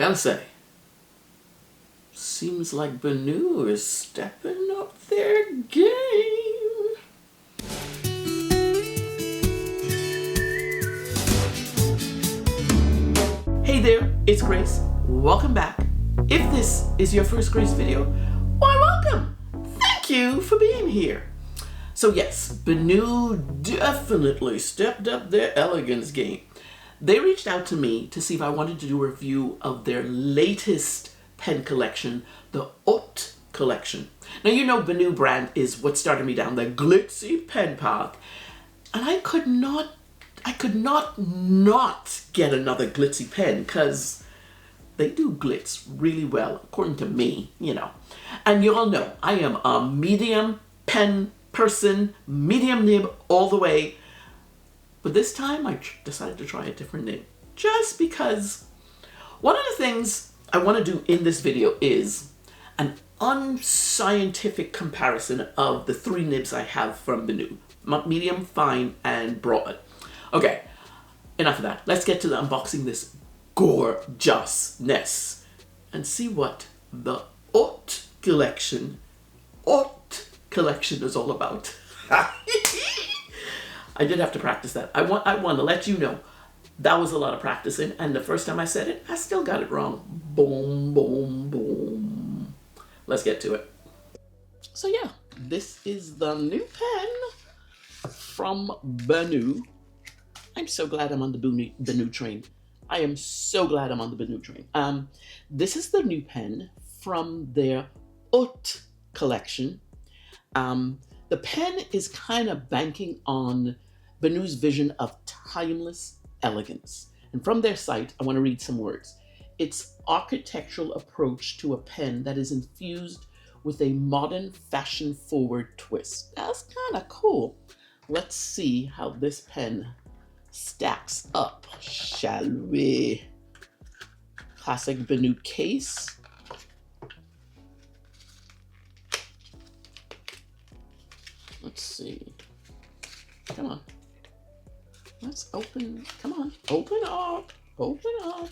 Gotta say, seems like BENU is stepping up their game. Hey there, it's Grace. Welcome back. If this is your first Grace video, why welcome. Thank you for being here. So yes, BENU definitely stepped up their elegance game. They reached out to me to see if I wanted to do a review of their latest pen collection, the Haute collection. Now you know BENU brand is what started me down the glitzy pen path, and I could not get another glitzy pen because they do glitz really well, according to me, you know. And you all know I am a medium pen person, medium nib all the way. But this time I decided to try a different nib just because one of the things I want to do in this video is an unscientific comparison of the three nibs I have from BENU: medium, fine, and broad. Okay, enough of that. Let's get to the unboxing this gorgeousness and see what the Haute collection is all about. I did have to practice that. I want to let you know that was a lot of practicing, and the first time I said it, I still got it wrong. Boom, boom, boom. Let's get to it. So yeah, this is the new pen from BENU. I'm so glad I'm on the BENU train. I am so glad I'm on the BENU train. This is the new pen from their Haute collection. The pen is kind of banking on BENU's vision of timeless elegance. And from their site, I want to read some words. Its architectural approach to a pen that is infused with a modern fashion-forward twist. That's kind of cool. Let's see how this pen stacks up, shall we? Classic BENU case. Let's see. Come on. Let's open. Come on. Open up. Open up.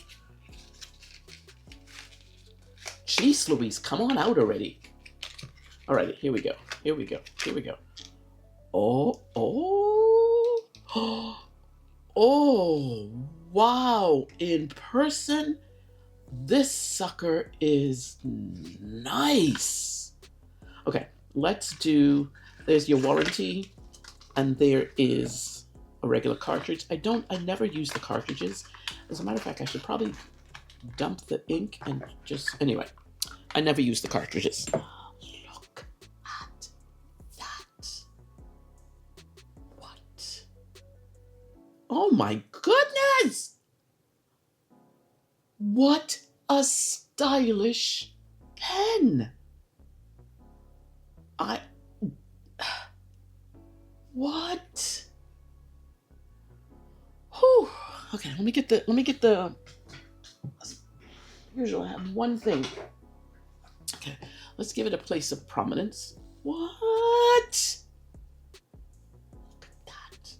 Jeez Louise, come on out already. All right, here we go. Here we go. Here we go. Oh, oh. Oh, wow. In person, this sucker is nice. Okay, let's do... There's your warranty, and there is a regular cartridge. I never use the cartridges. As a matter of fact, I should probably dump the ink and just, anyway, I never use the cartridges. Look at that. What? Oh my goodness! What a stylish pen! What? Whew. Okay, let me get the, usually I have one thing. Okay, let's give it a place of prominence. What? Look at that.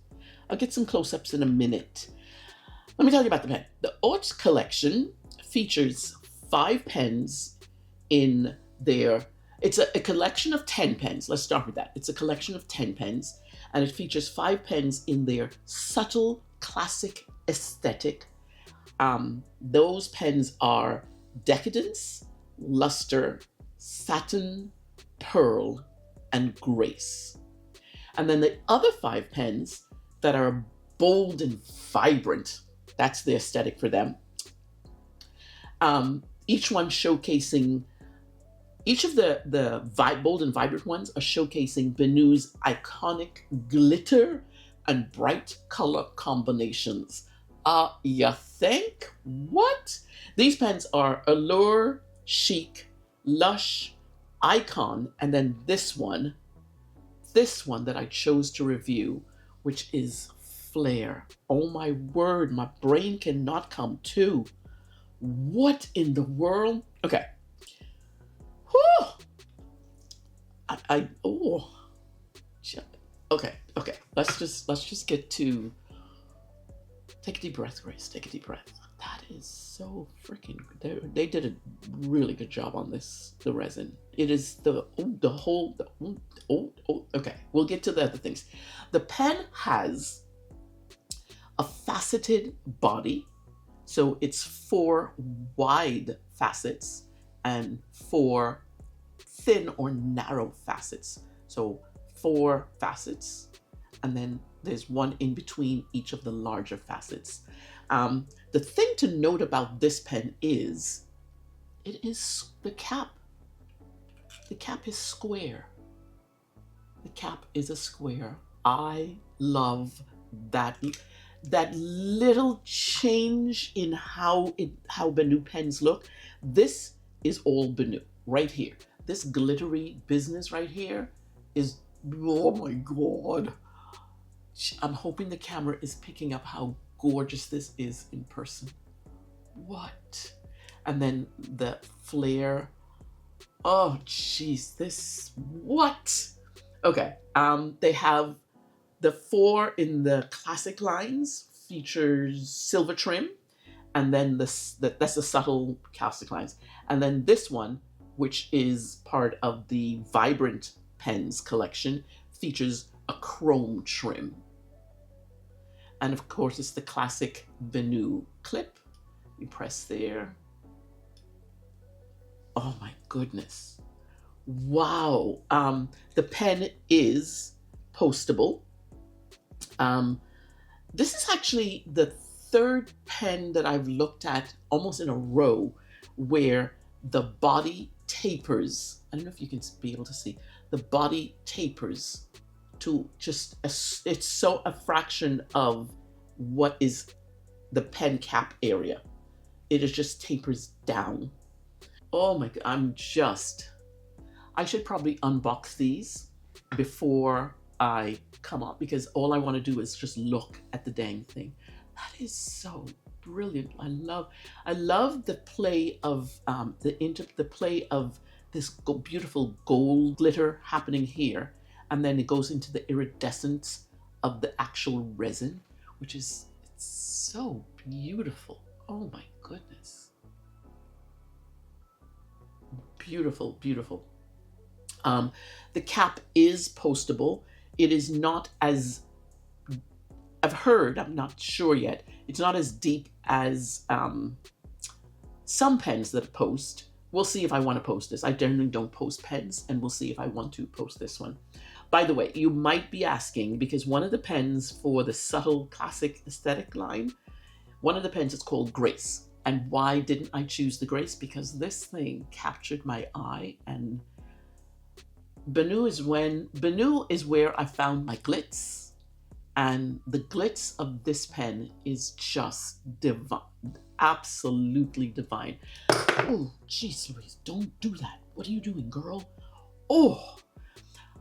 I'll get some close-ups in a minute. Let me tell you about the pen. The Haute collection features 5 pens in their... It's a collection of 10 pens. Let's start with that. It's a collection of 10 pens, and it features 5 pens in their subtle classic aesthetic. Those pens are Decadence, Luster, Satin, Pearl, and Grace. And then the other 5 pens that are bold and vibrant, that's the aesthetic for them. Each one showcasing... Each of the bold and vibrant ones are showcasing BENU's iconic glitter and bright color combinations. You think? What? These pens are Allure, Chic, Lush, Icon, and then this one that I chose to review, which is Flair. Oh my word, my brain cannot come to. What in the world? Okay. Whew. Okay. Let's just get to... Take a deep breath, Grace. Take a deep breath. That is so freaking, they did a really good job on this, the resin. It is okay, we'll get to the other things. The pen has a faceted body, so it's 4 wide facets and 4 thin or narrow facets. So 4 facets, and then there's one in between each of the larger facets. The thing to note about this pen is it is the cap. The cap is square. The cap is a square. I love that little change in how BENU pens look. This is all BENU right here. This glittery business right here is, oh my God. I'm hoping the camera is picking up how gorgeous this is in person. What? And then the Flair. Oh geez, this, what? Okay, they have the 4 in the classic lines features silver trim, and then that's the subtle classic lines. And then this one, which is part of the Vibrant Pens collection, features a chrome trim. And of course, it's the classic BENU clip. You press there. Oh my goodness. Wow. The pen is postable. This is actually the 3rd pen that I've looked at almost in a row where the body tapers. I don't know if you can be able to see. The body tapers to just, it's so a fraction of what is the pen cap area. It is just tapers down. Oh my God, I should probably unbox these before I come up, because all I want to do is just look at the dang thing. That is so brilliant. I love the play of the play of this beautiful gold glitter happening here, and then it goes into the iridescence of the actual resin, which is, it's so beautiful. Oh my goodness. Beautiful, beautiful. The cap is postable. It is not as, I've heard, I'm not sure yet, it's not as deep as some pens that post. We'll see if I want to post this. I generally don't post pens, and we'll see if I want to post this one. By the way, you might be asking, because one of the pens for the subtle classic aesthetic line, one of the pens is called Grace. And why didn't I choose the Grace? Because this thing captured my eye, and BENU is where I found my glitz, and the glitz of this pen is just divine, absolutely divine. Oh, jeez Louise, don't do that. What are you doing, girl? Oh,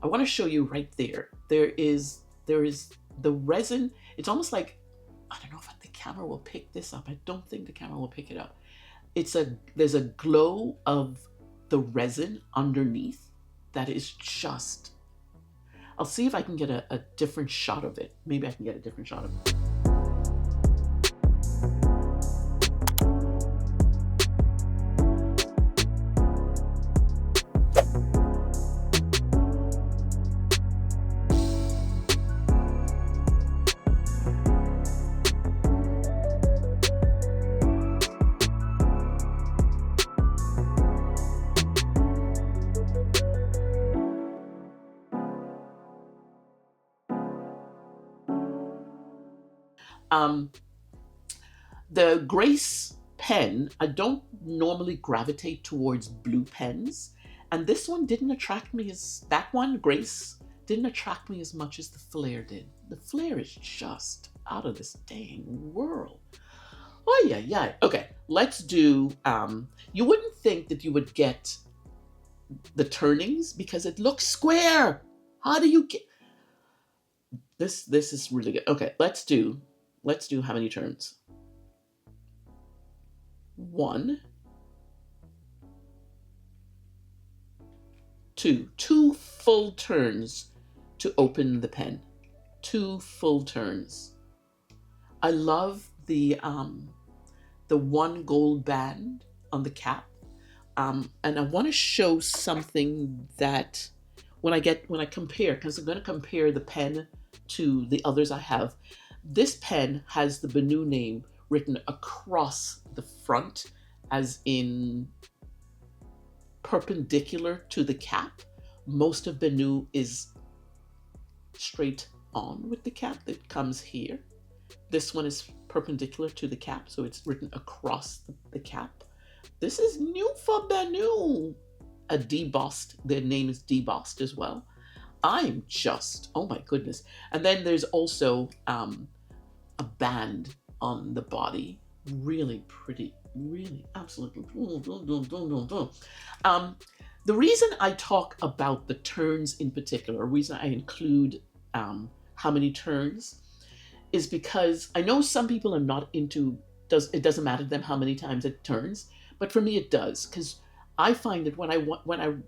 I want to show you right there. There is the resin. It's almost like, I don't know if the camera will pick this up. I don't think the camera will pick it up. There's a glow of the resin underneath that is just, I'll see if I can get a different shot of it. Maybe I can get a different shot of it. The Grace pen, I don't normally gravitate towards blue pens, and this one didn't attract me as, that one, Grace, didn't attract me as much as the Flair did. The Flair is just out of this dang world. Oh yeah, yeah. Okay, let's do, you wouldn't think that you would get the turnings because it looks square. How do you get, this is really good. Okay, let's do how many turns? 1, 2. 2 full turns to open the pen. 2 full turns. I love the the one gold band on the cap. And I want to show something that when I compare, because I'm going to compare the pen to the others I have. This pen has the BENU name written across the front, as in perpendicular to the cap. Most of BENU is straight on with the cap that comes here. This one is perpendicular to the cap, so it's written across the cap. This is new for BENU. A debossed, their name is debossed as well. I'm just, oh my goodness. And then there's also a band on the body. Really pretty, really absolutely. The reason I talk about the turns in particular, the reason I include how many turns, is because I know some people are not into, it doesn't matter to them how many times it turns, but for me it does, because I find that when I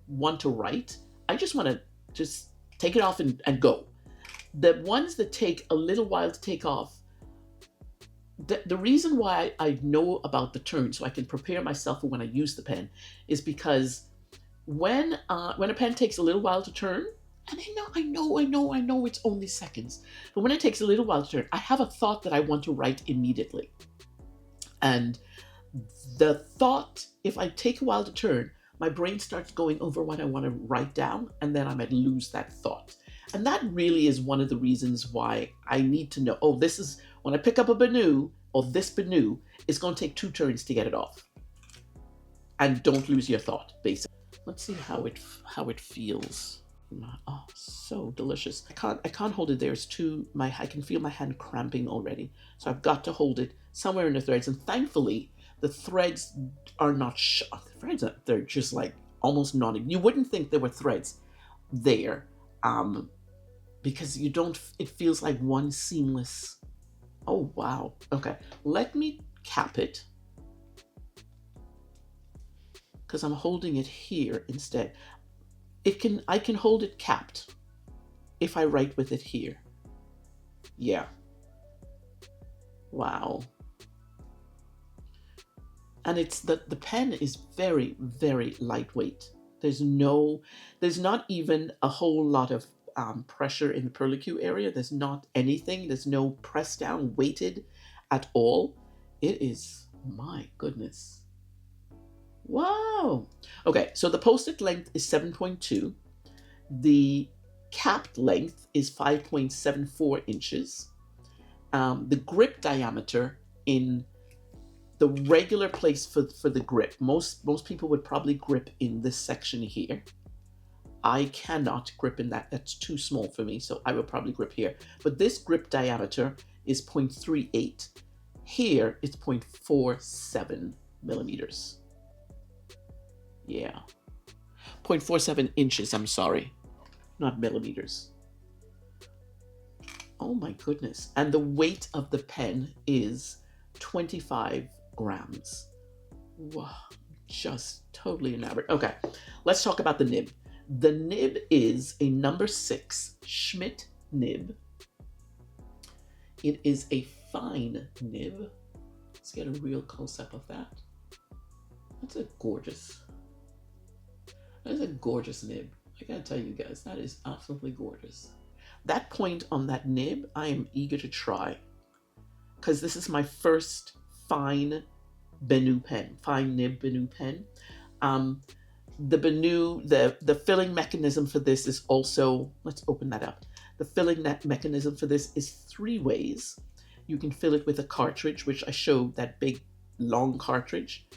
want to write, I just want to just take it off and go. The ones that take a little while to take off, the reason why I know about the turn, so I can prepare myself for when I use the pen, is because when a pen takes a little while to turn, and I know it's only seconds, but when it takes a little while to turn, I have a thought that I want to write immediately. And the thought, if I take a while to turn, my brain starts going over what I want to write down, and then I might lose that thought. And that really is one of the reasons why I need to know, oh, this is, when I pick up a BENU, or this BENU, it's going to take 2 turns to get it off. And don't lose your thought, basically. Let's see how it feels. Oh, so delicious. I can't hold it there. It's too, I can feel my hand cramping already. So I've got to hold it somewhere in the threads. And thankfully, the threads are not the threads they're just like almost not. You wouldn't think there were threads there, because you don't. It feels like one seamless. Oh wow. Okay, let me cap it, because I'm holding it here instead. I can hold it capped if I write with it here. Yeah. Wow. And it's the pen is very, very lightweight. There's not even a whole lot of pressure in the perlicue area. There's not anything. There's no press down weighted at all. It is, my goodness. Wow. Okay, so the post-it length is 7.2. The capped length is 5.74 inches. The grip diameter in the regular place for the grip, most people would probably grip in this section here. I cannot grip in that. That's too small for me, so I would probably grip here. But this grip diameter is 0.38. Here it's 0.47 millimeters. Yeah. 0.47 inches, I'm sorry. Not millimeters. Oh my goodness. And the weight of the pen is 25 grams. Wow, just totally enamored. Okay, let's talk about the nib. The nib is a number 6 Schmidt nib. It is a fine nib. Let's get a real close-up of that. That's a gorgeous nib. I gotta tell you guys, that is absolutely gorgeous. That point on that nib, I am eager to try, because this is my first fine BENU pen, fine nib BENU pen. The BENU, the filling mechanism for this is also, let's open that up. The filling mechanism for this is 3 ways. You can fill it with a cartridge, which I showed, that big long cartridge.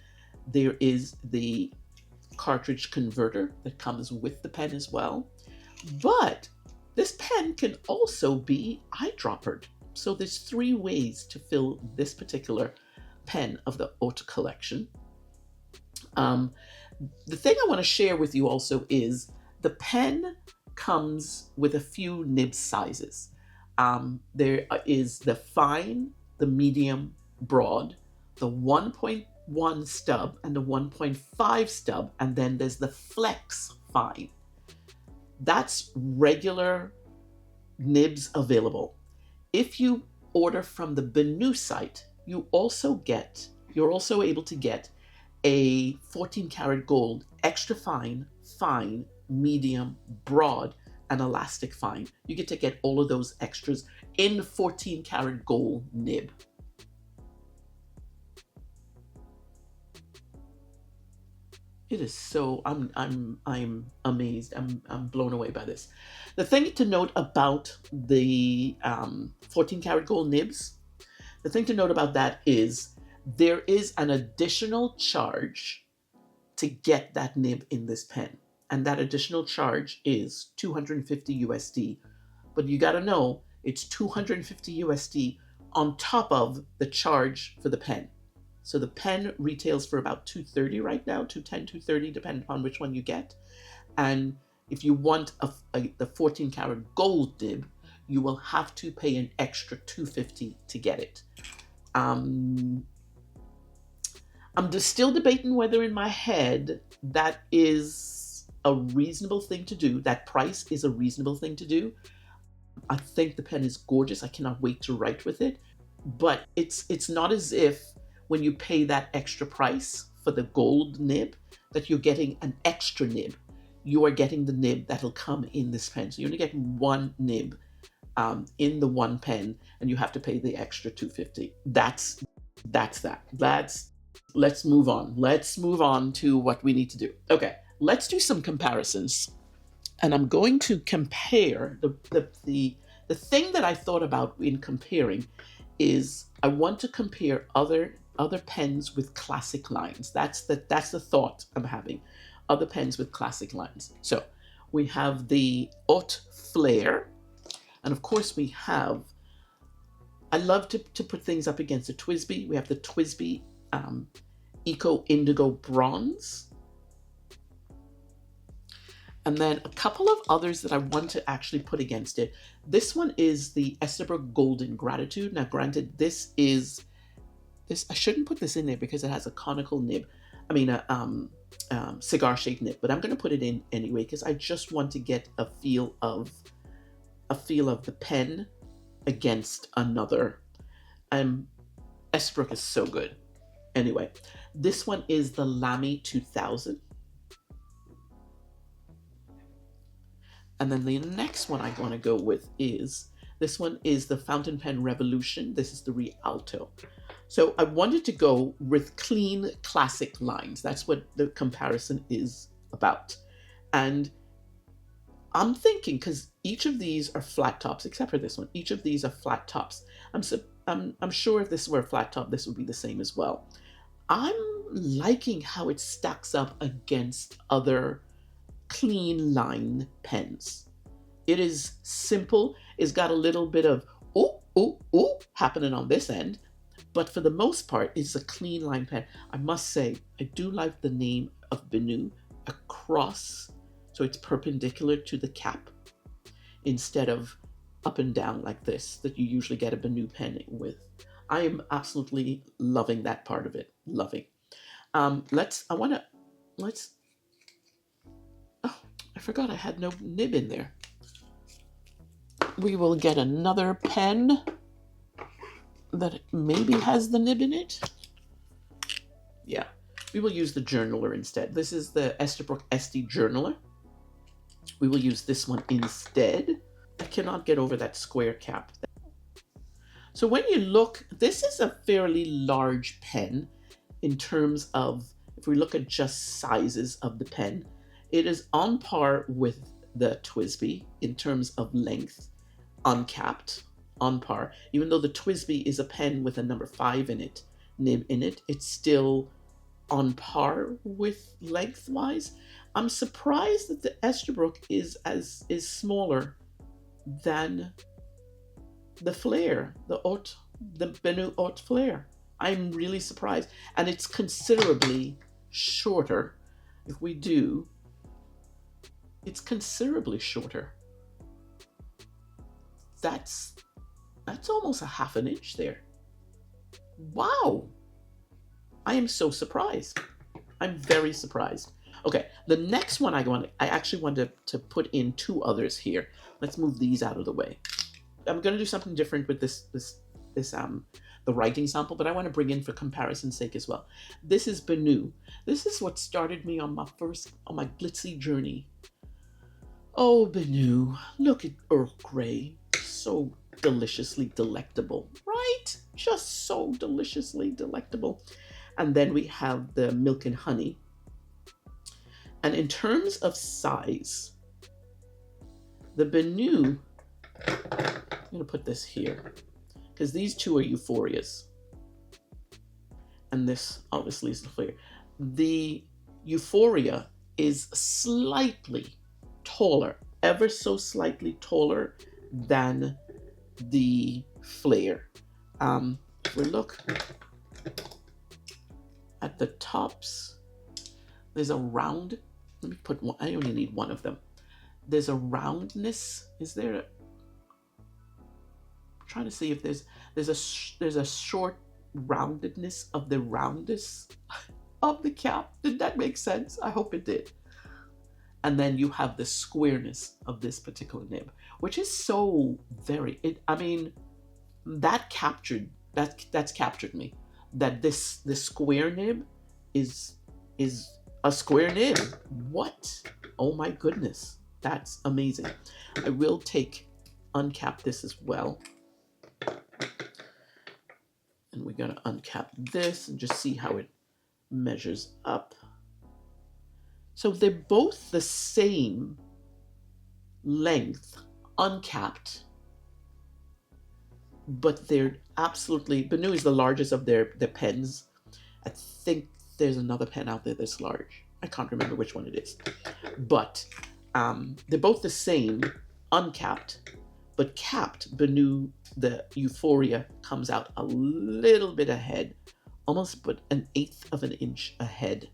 There is the cartridge converter that comes with the pen as well. But this pen can also be eyedroppered. So there's 3 ways to fill this particular pen of the Haute collection. The thing I want to share with you also is the pen comes with a few nib sizes. There is the fine, the medium, broad, the 1.1 stub and the 1.5 stub, and then there's the flex fine. That's regular nibs available. If you order from the BENU site, you also get you're also able to get a 14 karat gold, extra fine, fine, medium, broad, and elastic fine. You get to get all of those extras in 14 karat gold nib. It is so, I'm amazed. I'm blown away by this. The thing to note about the 14 karat gold nibs, the thing to note about that is there is an additional charge to get that nib in this pen. And that additional charge is 250 USD. But you gotta know, it's 250 USD on top of the charge for the pen. So the pen retails for about 230 right now, 210, 230, depending upon which one you get. And if you want the 14 karat gold nib, you will have to pay an extra 250 to get it. I'm just still debating whether in my head that is a reasonable thing to do. That price is a reasonable thing to do. I think the pen is gorgeous. I cannot wait to write with it. But it's not as if when you pay that extra price for the gold nib that you're getting an extra nib. You are getting the nib that'll come in this pen. So you only get one nib in the one pen, and you have to pay the extra 250. That's that. Let's move on. Let's move on to what we need to do. Okay, let's do some comparisons. And I'm going to compare the thing that I thought about in comparing is I want to compare other pens with classic lines. That's the thought I'm having. Other pens with classic lines. So we have the Haute Flair, and of course we have, I love to put things up against the TWSBI. We have the TWSBI Eco Indigo Bronze. And then a couple of others that I want to actually put against it. This one is the Esterbrook Golden Gratitude. Now granted, this, I shouldn't put this in there because it has a conical nib. I mean, a cigar shaped nib, but I'm going to put it in anyway because I just want to get a feel of the pen against another. Esterbrook is so good. Anyway, this one is the Lamy 2000. And then the next one I want to go with is, this one is the Fountain Pen Revolution. This is the Rialto. So I wanted to go with clean classic lines. That's what the comparison is about. And I'm thinking, because each of these are flat tops, except for this one, each of these are flat tops. I'm sure if this were a flat top, this would be the same as well. I'm liking how it stacks up against other clean line pens. It is simple. It's got a little bit of ooh happening on this end, but for the most part, it's a clean line pen. I must say, I do like the name of BENU across, so it's perpendicular to the cap instead of up and down like this that you usually get a BENU pen with. I am absolutely loving that part of it. Loving. Oh, I forgot I had no nib in there. We will get another pen that maybe has the nib in it. Yeah, we will use the journaler instead. This is the Esterbrook SD journaler. We will use this one instead. I cannot get over that square cap. So when you look, this is a fairly large pen in terms of, if we look at just sizes of the pen, it is on par with the TWSBI in terms of length, uncapped, on par. Even though the TWSBI is a pen with a number 5 in it, nib in it, it's still on par with lengthwise. I'm surprised that the Esterbrook is smaller than the Flair, the BENU Haute Flair. I'm really surprised, and it's considerably shorter. If we do, it's considerably shorter. That's almost a half an inch there. Wow. I am so surprised. I'm very surprised. Okay, the next one I actually wanted to put in two others here. Let's move these out of the way. I'm going to do something different with this the writing sample, but I want to bring in for comparison's sake as well. This is BENU. This is what started me on my glitzy journey. Oh, BENU, look at Earl Grey. So deliciously delectable, right? Just so deliciously delectable. And then we have the milk and honey. And in terms of size, the BENU, I'm going to put this here because these two are Euphorias. And this obviously is the Flair. The Euphoria is slightly taller, ever so slightly taller than the Flair. If we look at the tops, there's a round. Let me put one. I only need one of them. There's a roundness. Is there? I'm trying to see if there's a short roundedness of the roundness of the cap. Did that make sense? I hope it did. And then you have the squareness of this particular nib, which is so very. I mean, that's captured me. That this square nib is a square nib. What? Oh my goodness, that's amazing. I will uncap this as well. And we're gonna uncap this and just see how it measures up. So they're both the same length, uncapped, but they're absolutely, BENU is the largest of their pens. I think there's another pen out there that's large. I can't remember which one it is. But they're both the same, uncapped, but capped. BENU, the Euphoria, comes out a little bit ahead, almost but an eighth of an inch ahead.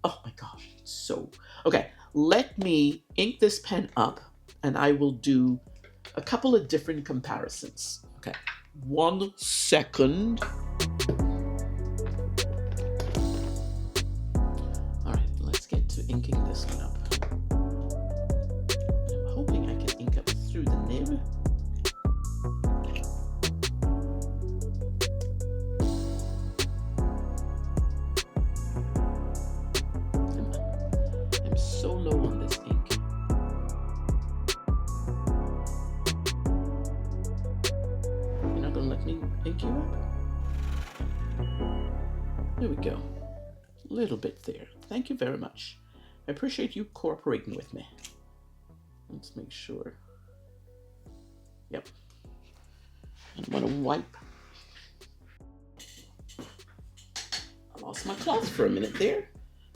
Oh my gosh, so, okay, let me ink this pen up and I will do a couple of different comparisons. Okay, 1 second. All right, let's get to inking this one up. I'm hoping I can ink up through the nib. I'm so low on this ink. You're not gonna let me ink you up? There we go. A little bit there. Thank you very much. I appreciate you cooperating with me. Let's make sure. Yep. I'm gonna wipe. I lost my cloth for a minute there,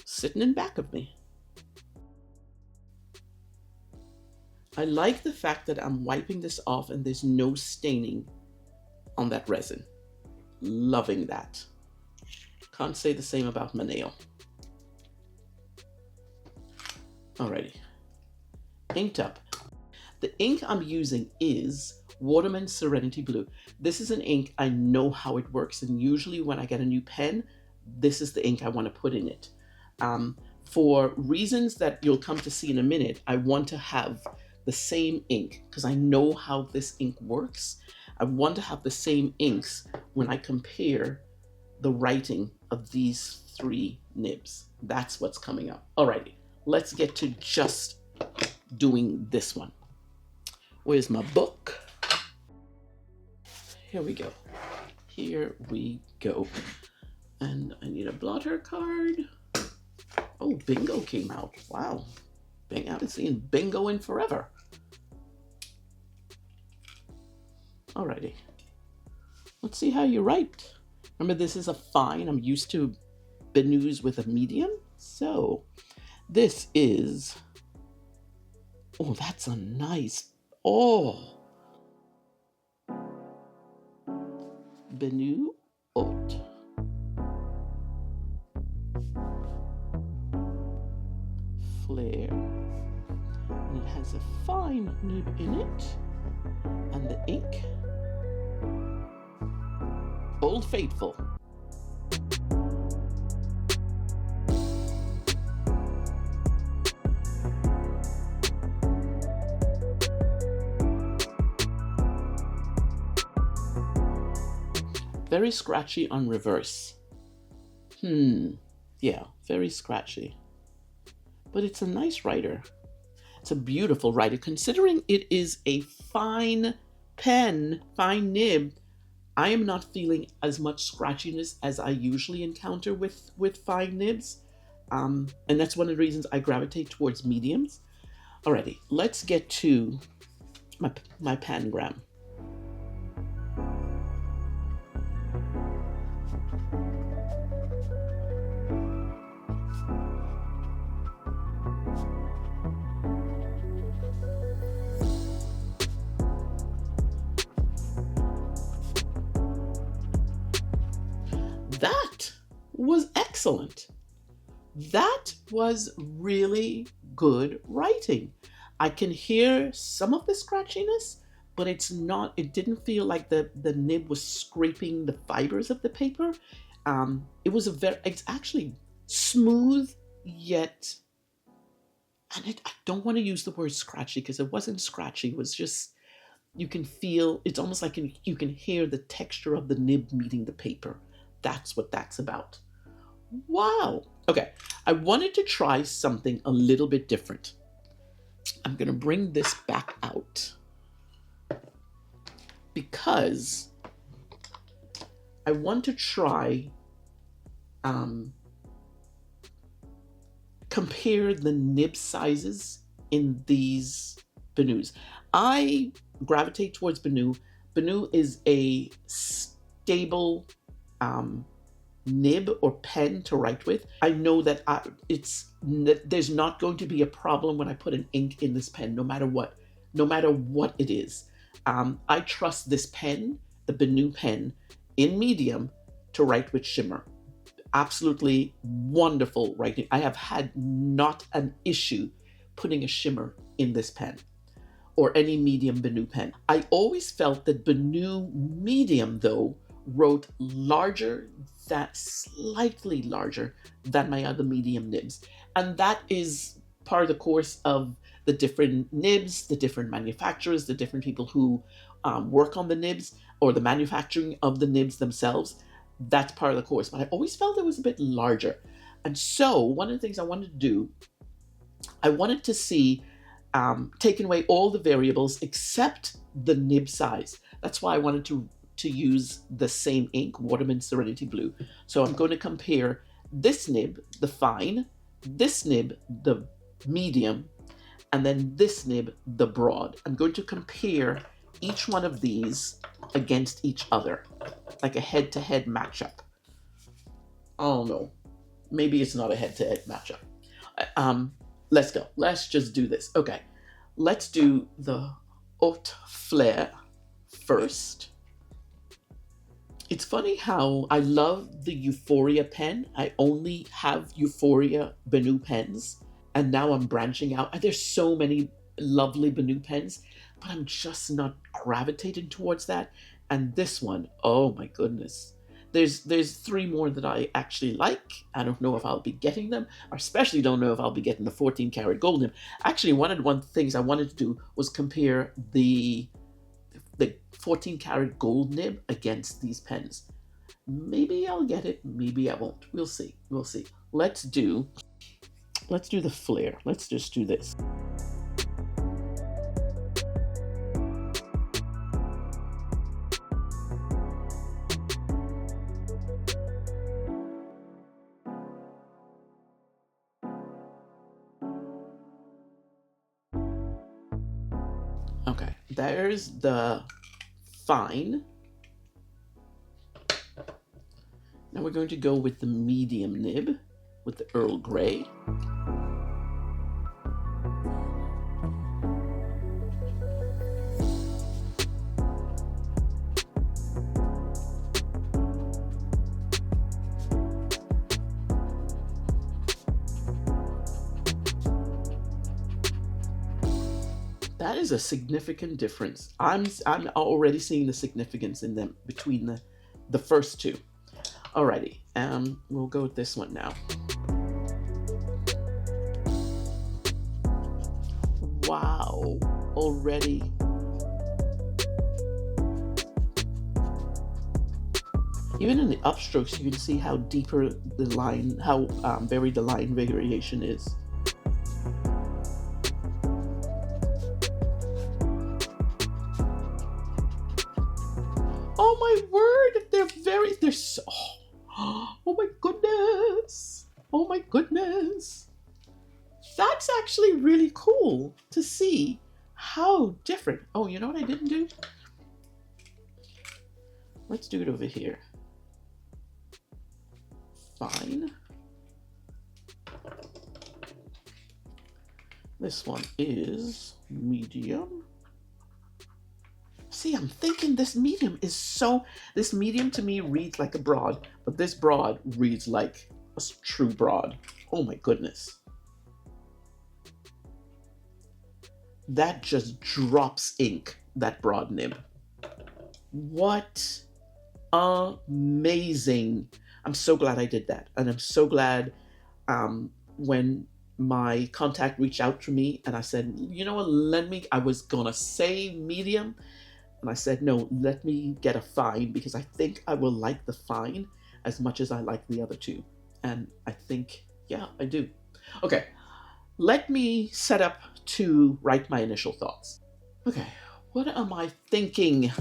sitting in back of me. I like the fact that I'm wiping this off and there's no staining on that resin. Loving that. Can't say the same about my nail. Alrighty. Inked up. The ink I'm using is Waterman Serenity Blue. This is an ink, I know how it works, and usually when I get a new pen, this is the ink I want to put in it. For reasons that you'll come to see in a minute, I want to have the same ink because I know how this ink works. I want to have the same inks when I compare the writing of these 3 nibs. That's what's coming up. Alrighty, let's get to just doing this one. Where's my book? Here we go. Here we go. And I need a blotter card. Oh, bingo came out. Wow. I haven't seen bingo in forever. Alrighty. Let's see how you write. Remember, this is a fine. I'm used to BENUs with a medium. So this is, oh, that's a nice, oh. BENU Haute. Flair. And it has a fine nib in it. And the ink, Old Faithful. Very scratchy on reverse. Yeah, very scratchy. But it's a nice writer. It's a beautiful writer. Considering it is a fine pen, fine nib, I am not feeling as much scratchiness as I usually encounter with fine nibs. And that's one of the reasons I gravitate towards mediums. Alrighty, let's get to my pangram. That was excellent. That was really good writing. I can hear some of the scratchiness, but it didn't feel like the nib was scraping the fibers of the paper. It's actually smooth, yet, and I don't want to use the word scratchy because it wasn't scratchy. It was just, you can feel, it's almost like you can hear the texture of the nib meeting the paper. That's what that's about. Wow. Okay, I wanted to try something a little bit different. I'm going to bring this back out because I want to try compare the nib sizes in these BENUs. I gravitate towards BENU. BENU is a stable nib or pen to write with. I know that there's not going to be a problem when I put an ink in this pen, no matter what it is. I trust this pen, the BENU pen, in medium to write with shimmer. Absolutely wonderful writing. I have had not an issue putting a shimmer in this pen or any medium BENU pen. I always felt that BENU medium, though, wrote slightly larger than my other medium nibs. And that is part of the course of the different nibs, the different manufacturers, the different people who work on the nibs, or the manufacturing of the nibs themselves. That's part of the course. But I always felt it was a bit larger. And so one of the things I wanted to do, I wanted to see, taking away all the variables except the nib size. That's why I wanted to use the same ink, Waterman Serenity Blue. So I'm going to compare this nib, the fine, this nib, the medium, and then this nib, the broad. I'm going to compare each one of these against each other, like a head-to-head matchup. Oh no, maybe it's not a head-to-head matchup. Let's go. Let's just do this. Okay, let's do the Haute Flair first. It's funny how I love the Euphoria pen. I only have Euphoria BENU pens, and now I'm branching out. There's so many lovely BENU pens, but I'm just not gravitating towards that. And this one, oh my goodness. There's three more that I actually like. I don't know if I'll be getting them. I especially don't know if I'll be getting the 14 karat gold nib. Actually, one of the things I wanted to do was compare the 14 karat gold nib against these pens. Maybe I'll get it, maybe I won't. We'll see. Let's do the Flair. Let's just do this. Okay, there's the fine. Now we're going to go with the medium nib with the Earl Grey. That is a significant difference. I'm already seeing the significance in them between the first two. Alrighty, we'll go with this one now. Wow, already. Even in the upstrokes, you can see how deeper the line, how varied the line variation is. Oh my word, they're so, oh my goodness. Oh my goodness. That's actually really cool to see how different. Oh, you know what I didn't do? Let's do it over here. Fine. This one is medium. See, I'm thinking this medium to me reads like a broad, but this broad reads like a true broad. Oh my goodness. That just drops ink, that broad nib. What amazing. I'm so glad I did that. And I'm so glad when my contact reached out to me and I said, you know what, I was gonna say medium. And I said, no, let me get a fine because I think I will like the fine as much as I like the other two. And I think, yeah, I do. Okay, let me set up to write my initial thoughts. Okay, what am I thinking?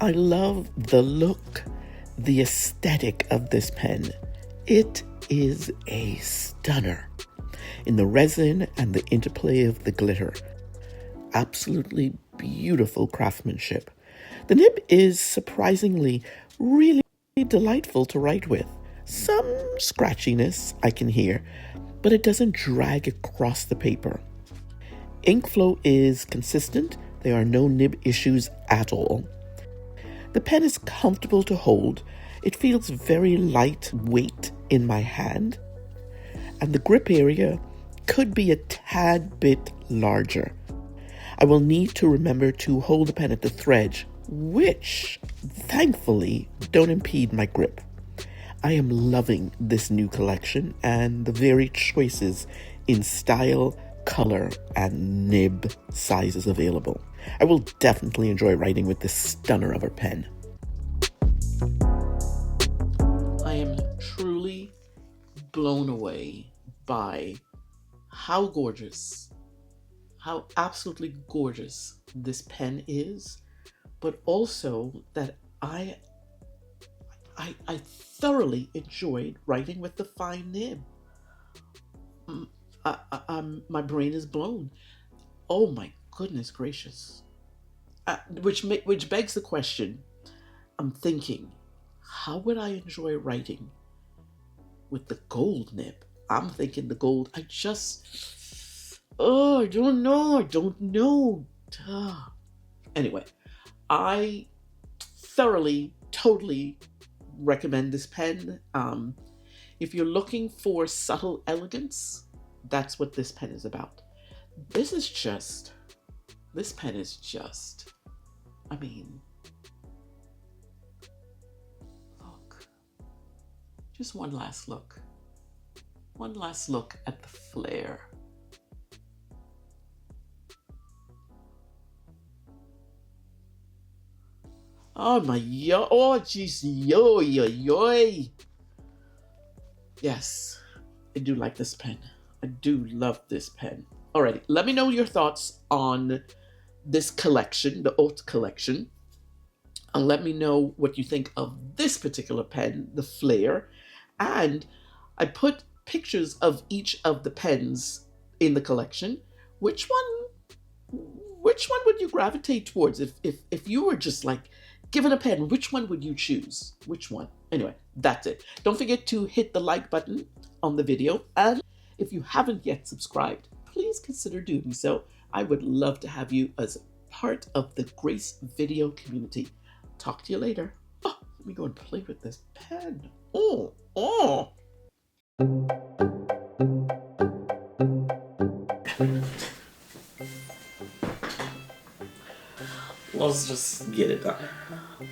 I love the look, the aesthetic of this pen. It is a stunner in the resin and the interplay of the glitter. Absolutely beautiful craftsmanship. The nib is surprisingly really delightful to write with. Some scratchiness I can hear, but it doesn't drag across the paper. Ink flow is consistent. There are no nib issues at all. The pen is comfortable to hold. It feels very lightweight in my hand. And the grip area could be a tad bit larger. I will need to remember to hold the pen at the threads, which thankfully don't impede my grip. I am loving this new collection and the varied choices in style, color, and nib sizes available. I will definitely enjoy writing with this stunner of a pen. I am truly blown away by how gorgeous, how absolutely gorgeous this pen is, but also that I thoroughly enjoyed writing with the fine nib. My brain is blown. Oh my goodness gracious. Which begs the question, I'm thinking, how would I enjoy writing with the gold nib? I'm thinking the gold, I don't know. Anyway, I thoroughly, totally recommend this pen. If you're looking for subtle elegance, that's what this pen is about. This pen is just, I mean, look, just one last look at the Flair. Oh my, oh jeez, yo. Yes, I do like this pen. I do love this pen. Alrighty, let me know your thoughts on this collection, the Haute collection. And let me know what you think of this particular pen, the Flair. And I put pictures of each of the pens in the collection. Which one would you gravitate towards? If you were just like given a pen, which one would you choose? Which one? Anyway, that's it. Don't forget to hit the like button on the video. And if you haven't yet subscribed, please consider doing so. I would love to have you as part of the Grace video community. Talk to you later. Oh, let me go and play with this pen. Oh. Let's just get it done.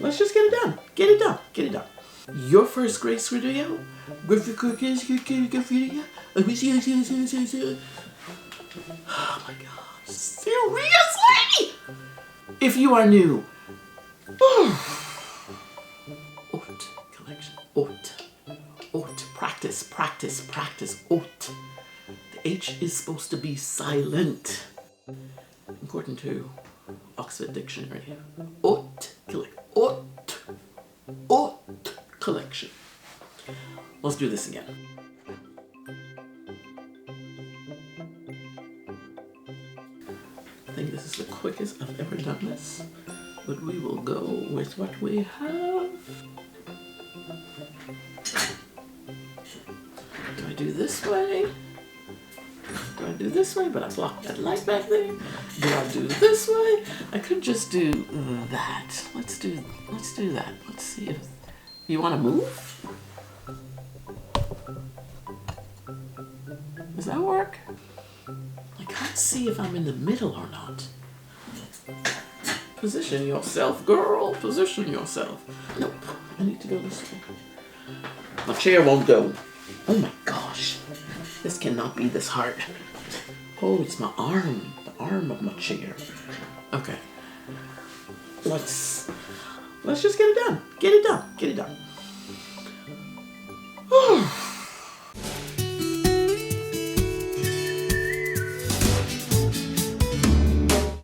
Let's just get it done. Get it done. Your first Grace video? Oh my gosh, seriously? If you are new, Haute collection, Haute, Haute, practice, practice, practice, Haute. The H is supposed to be silent, according to Oxford Dictionary. Haute collection, Haute, Haute collection. Let's do this again. I think this is the quickest I've ever done this, but we will go with what we have. Do I do this way? Do I do this way, but I blocked that light back there? Do I do this way? I could just do that. Let's do that. Let's see if you want to move. Does that work? I can't see if I'm in the middle or not. Position yourself, girl. Position yourself. Nope. I need to go this way. My chair won't go. Oh my gosh. This cannot be this hard. Oh, it's my arm. The arm of my chair. Okay. Let's just get it done. Get it done. Get it done.